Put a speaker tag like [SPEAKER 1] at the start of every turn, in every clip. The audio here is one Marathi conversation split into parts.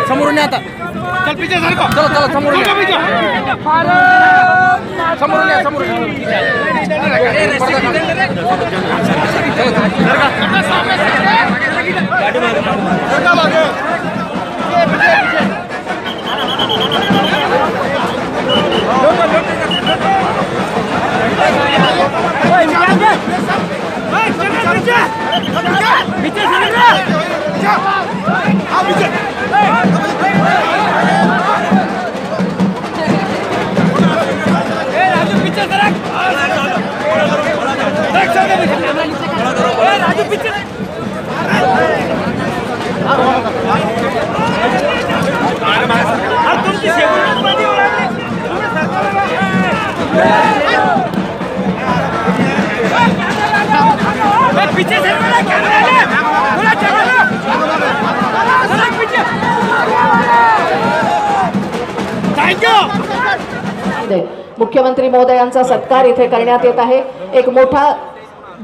[SPEAKER 1] समोरून आता चल पीछे सरको चलो चलो समोरून समोरून समोरून
[SPEAKER 2] मुख्यमंत्री महोदयांचा सत्कार इथे करण्यात येत आहे। एक मोठा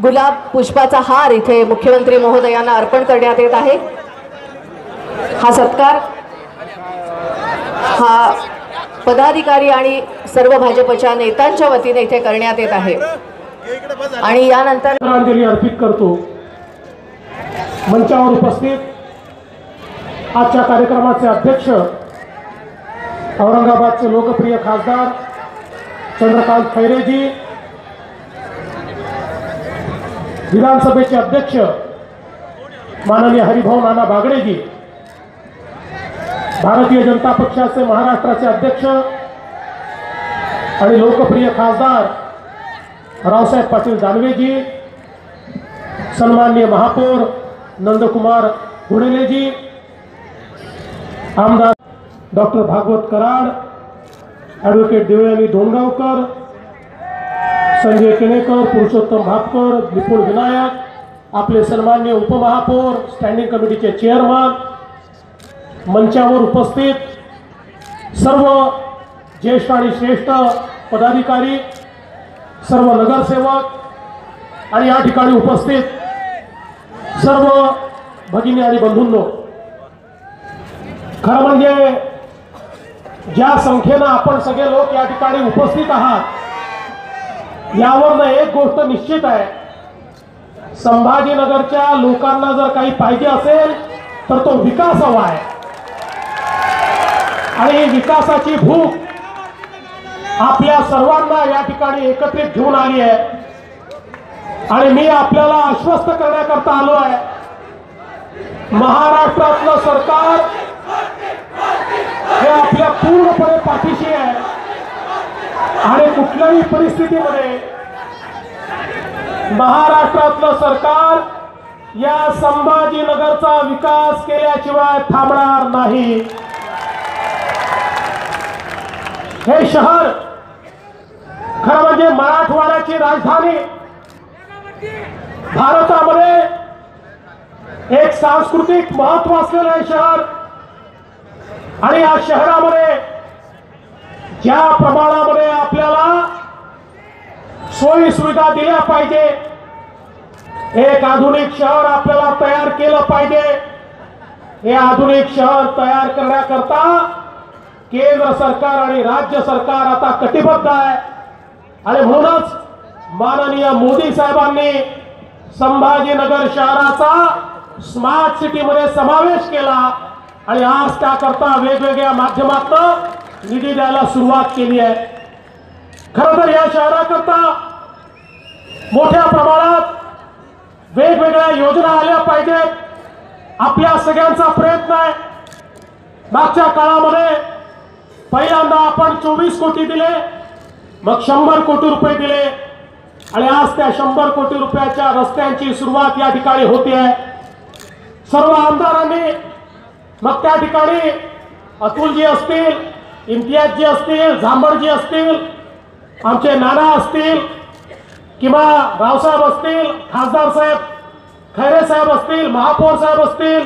[SPEAKER 2] गुलाब पुष्पाचा हार इथे मुख्यमंत्री महोदयांना अर्पण करण्यात येत आहे। हा सत्कार हा पदाधिकारी आणि सर्व भाजपच्या नेत्यांच्या वतीने इथे करण्यात येत आहे आणि यानंतर
[SPEAKER 3] श्रद्धांजली अर्पित करतो। मंचावर उपस्थित आजच्या कार्यक्रमाचे अध्यक्ष औरंगाबादचे लोकप्रिय खासदार चंद्रकांत खैरेजी, विधानसभेचे अध्यक्ष माननीय हरिभाऊ नाना बागडेजी, भारतीय जनता पक्षाचे महाराष्ट्राचे अध्यक्ष आणि लोकप्रिय खासदार रावसाहेब पाटील दानवेजी, सन्माननीय महापौर नंदकुमार घोडेलेजी, आमदार डॉक्टर भागवत कराड, ॲडव्होकेट देवयानी धोंडगावकर, संजय केणेकर, पुरुषोत्तम भापकर, विपुल विनायक, आपले सन्माननीय उपमहापौर, स्टँडिंग कमिटीचे चेअरमन, मंचावर उपस्थित सर्व ज्येष्ठ आणि श्रेष्ठ पदाधिकारी, सर्व नगरसेवक आणि या ठिकाणी उपस्थित सर्व भगिनी आणि बंधूंनो, खरं म्हणजे ज्या संख्येनं आपण सगळे लोक या ठिकाणी उपस्थित आहात यावरनं एक गोष्ट निश्चित आहे, संभाजीनगरच्या लोकांना जर काही पाहिजे असेल तर तो विकास हवा आहे आणि विकासाची भूक आपल्या सर्वांना या ठिकाणी एकत्रित घेऊन आली आहे आणि मी आपल्याला आश्वस्त करण्याकरता आलो आहे, महाराष्ट्रातलं सरकार हे आपल्या पूर्णपणे पाठीशी आहे आणि कुठल्याही परिस्थितीमध्ये महाराष्ट्रातलं सरकार या संभाजीनगरचा विकास केल्याशिवाय थांबणार नाही। हे शहर खरं म्हणजे मराठवाड्याची राजधानी, भारतामध्ये एक सांस्कृतिक महत्व असलेलं हे शहर आणि या शहरामध्ये ज्या प्रमाणामध्ये आपल्याला सोयी सुविधा दिल्या पाहिजे, एक आधुनिक शहर आपल्याला तयार केलं पाहिजे। हे आधुनिक शहर तयार करण्याकरता केंद्र सरकार आणि राज्य सरकार आता कटिबद्ध आहे आणि म्हणूनच माननीय मोदी साहेबांनी संभाजीनगर शहराचा स्मार्ट सिटी मध्ये समावेश केला आणि आज त्याकरता वेगवेगळ्या माध्यमातून निधी द्यायला सुरुवात केली आहे। खरं तर या शहराकरता मोठ्या प्रमाणात वेगवेगळ्या योजना आल्या पाहिजेत, आपल्या सगळ्यांचा प्रयत्न आहे। मागच्या काळामध्ये पहिल्यांदा आपण 24 कोटी दिले, मग 100 कोटी रुपये दिले आणि आज त्या 100 कोटी रुपयाच्या रस्त्यांची सुरुवात या ठिकाणी होते आहे। सर्व आमदारांनी मग त्या ठिकाणी अतुलजी असतील, इम्तियाजजी असतील, झांबडजी असतील, आमचे नाना असतील किंवा रावसाहेब असतील, खासदार साहेब खैरे साहेब असतील, महापौर साहेब असतील,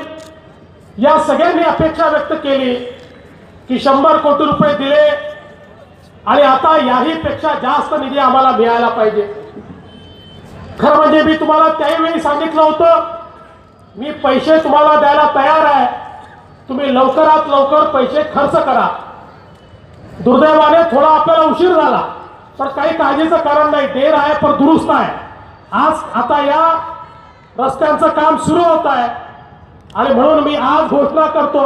[SPEAKER 3] या सगळ्यांनी अपेक्षा व्यक्त केली की 100 कोटी रुपये दिले आणि आता याही पेक्षा जास्त निधी आम्हाला मिळायला पाहिजे। खरं म्हणजे मी तुम्हाला त्यावेळी सांगितलं होतं, मी पैसे तुम्हाला द्यायला तयार आहे, तुम्ही लवकरात लवकर पैसे खर्च करा। दुर्दैवाने थोडा आपल्याला उशीर झाला, पण काही काळजीचं कारण नाही, देर आहे पण दुरुस्त आहे। आज आता या रस्त्यांचं काम सुरू होत आहे आणि म्हणून मी आज घोषणा करतो,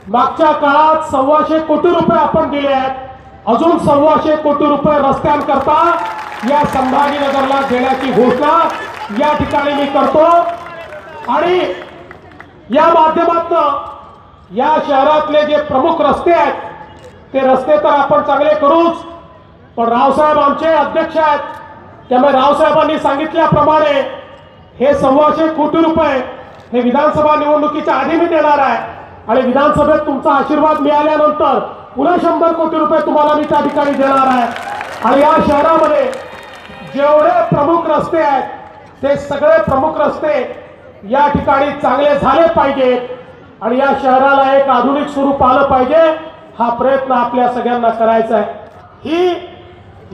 [SPEAKER 3] मागच्या काळात 125 कोटी रुपये आपण दिले आहेत, अजून 125 कोटी रुपये रस्त्यांकरता या संभाजीनगरला देण्याची घोषणा या ठिकाणी मी करतो आणि या माध्यमातून या शहरातले जे प्रमुख रस्ते आहेत ते रस्ते तर आपण चांगले करूच, पण रावसाहेब आमचे अध्यक्ष आहेत, त्यामुळे रावसाहेबांनी सांगितल्याप्रमाणे हे 125 कोटी रुपये हे विधानसभा निवडणुकीच्या आधी मी देणार आहे आणि विधानसभेत तुमचा आशीर्वाद मिळाल्यानंतर पुन्हा 100 कोटी रुपये तुम्हाला मी त्या ठिकाणी देणार आहे आणि या शहरामध्ये जेवढे प्रमुख रस्ते आहेत ते सगळे प्रमुख रस्ते या ठिकाणी चांगले झाले पाहिजेत आणि या शहराला एक आधुनिक स्वरूप आलं पाहिजे, हा प्रयत्न आपल्या सगळ्यांना करायचा आहे। ही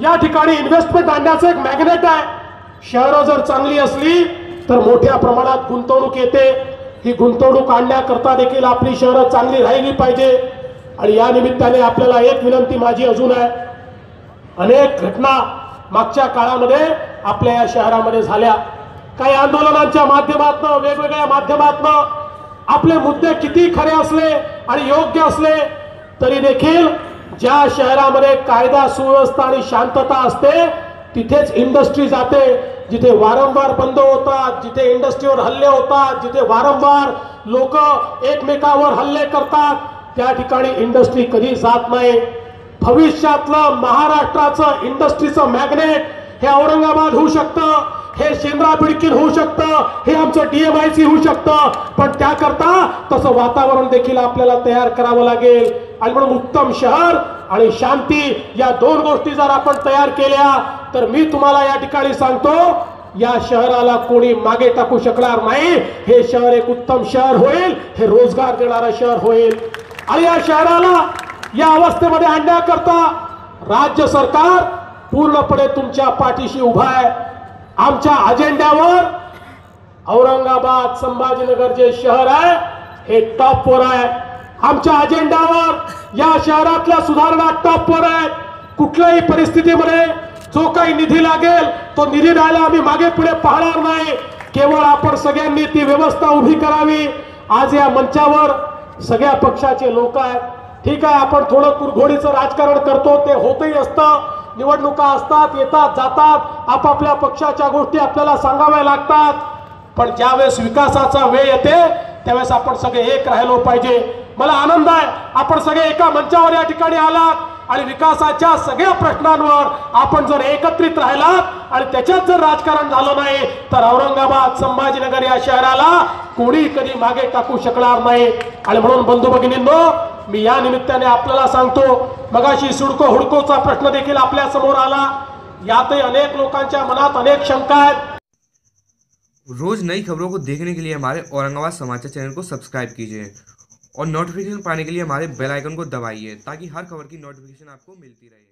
[SPEAKER 3] या ठिकाणी इन्व्हेस्टमेंट आणण्याचं एक मॅग्नेट आहे। शहरं जर चांगली असली तर मोठ्या प्रमाणात गुंतवणूक येते, ही गुंतवणूक आणण्याकरता देखील आपली शहरं चांगली राहिली पाहिजे आणि या निमित्ताने आपल्याला एक विनंती माझी अजून आहे, अनेक घटना मागच्या काळामध्ये आपल्या या शहरामध्ये झाल्या, काही आंदोलनांच्या माध्यमातून वेगवेगळ्या माध्यमातून आपले मुद्दे किती खरे असले आणि योग्य असले तरी देखील ज्या शहरामध्ये कायदा सुव्यवस्था आणि शांतता असते तिथेच इंडस्ट्री जाते, जिथे वारंवार बंद होतात, जिथे इंडस्ट्रीवर हल्ले होतात, जिथे वारंवार लोक एकमेकावर हल्ले करतात, त्या ठिकाणी इंडस्ट्री कधी जात नाही। भविष्यातलं महाराष्ट्राचं इंडस्ट्रीचं मॅग्नेट हे औरंगाबाद होऊ शकतं, हे शेंद्रा बिडकीन होऊ शकतं, हे आमचं DMIC होऊ शकतं, पण त्याकरता तसं वातावरण देखील आपल्याला तयार करावं लागेल आणि म्हणून उत्तम शहर आणि शांती या दोन गोष्टी जर आपण तयार केल्या तर मी तुम्हाला या ठिकाणी सांगतो, या शहराला कोणी मागे टाकू शकणार नाही। हे शहर एक उत्तम शहर होईल, हे रोजगार देणारं शहर होईल आणि या शहराला या अवस्थेमध्ये आणण्याकरता राज्य सरकार पूर्णपणे तुमच्या पाठीशी उभा आहे। आमच्या अजेंड्यावर औरंगाबाद संभाजीनगर जे शहर आहे हे टॉपवर आहे। आमच्या अजेंड्यावर या शहरातल्या सुधारणा टॉपवर आहेत। कुठल्याही परिस्थितीमध्ये जो काही निधी लागेल तो निधी द्यायला आम्ही मागे पुढे पाहणार नाही, केवळ आपण सगळ्यांनी ती व्यवस्था उभी करावी। आज या मंचावर सगळ्या पक्षाचे लोक आहेत, ठीक आहे, आपण थोडं कुरघोडीचं राजकारण करतो, ते होतही असतं, निवडणुका असतात, येतात जातात, आपापल्या पक्षाच्या गोष्टी आपल्याला सांगाव्या लागतात, पण ज्यावेळेस विकासाचा वेळ येते त्यावेळेस आपण सगळे एक राहिलो पाहिजे। मला आनंद आहे आपण सगळे एका मंचावर या ठिकाणी आलात, आणि विकासाच्या सगळ्या प्रश्नांवर आपण जर एकत्रित राहिलात आणि त्याच्यात जर राजकारण झालं नाही तर औरंगाबाद संभाजीनगर या शहराला कोणी कधी मागे टाकू शकणार नाही. आणि म्हणून बंधू भगिनींनो, मी या निमित्ताने आपल्याला सांगतो, मगाशी सिडको हुडकोचा प्रश्न देखील आपल्या समोर आला. यातही अनेक लोकांच्या मनात अनेक शंका आहेत.
[SPEAKER 4] रोज नई खबरों को देखने के लिए हमारे औरंगाबाद समाचार चैनल को सब्सक्राइब कीजिए और नोटिफिकेशन पाने के लिए हमारे बेल आइकन को दबाइए ताकि हर खबर की नोटिफिकेशन आपको मिलती रहे.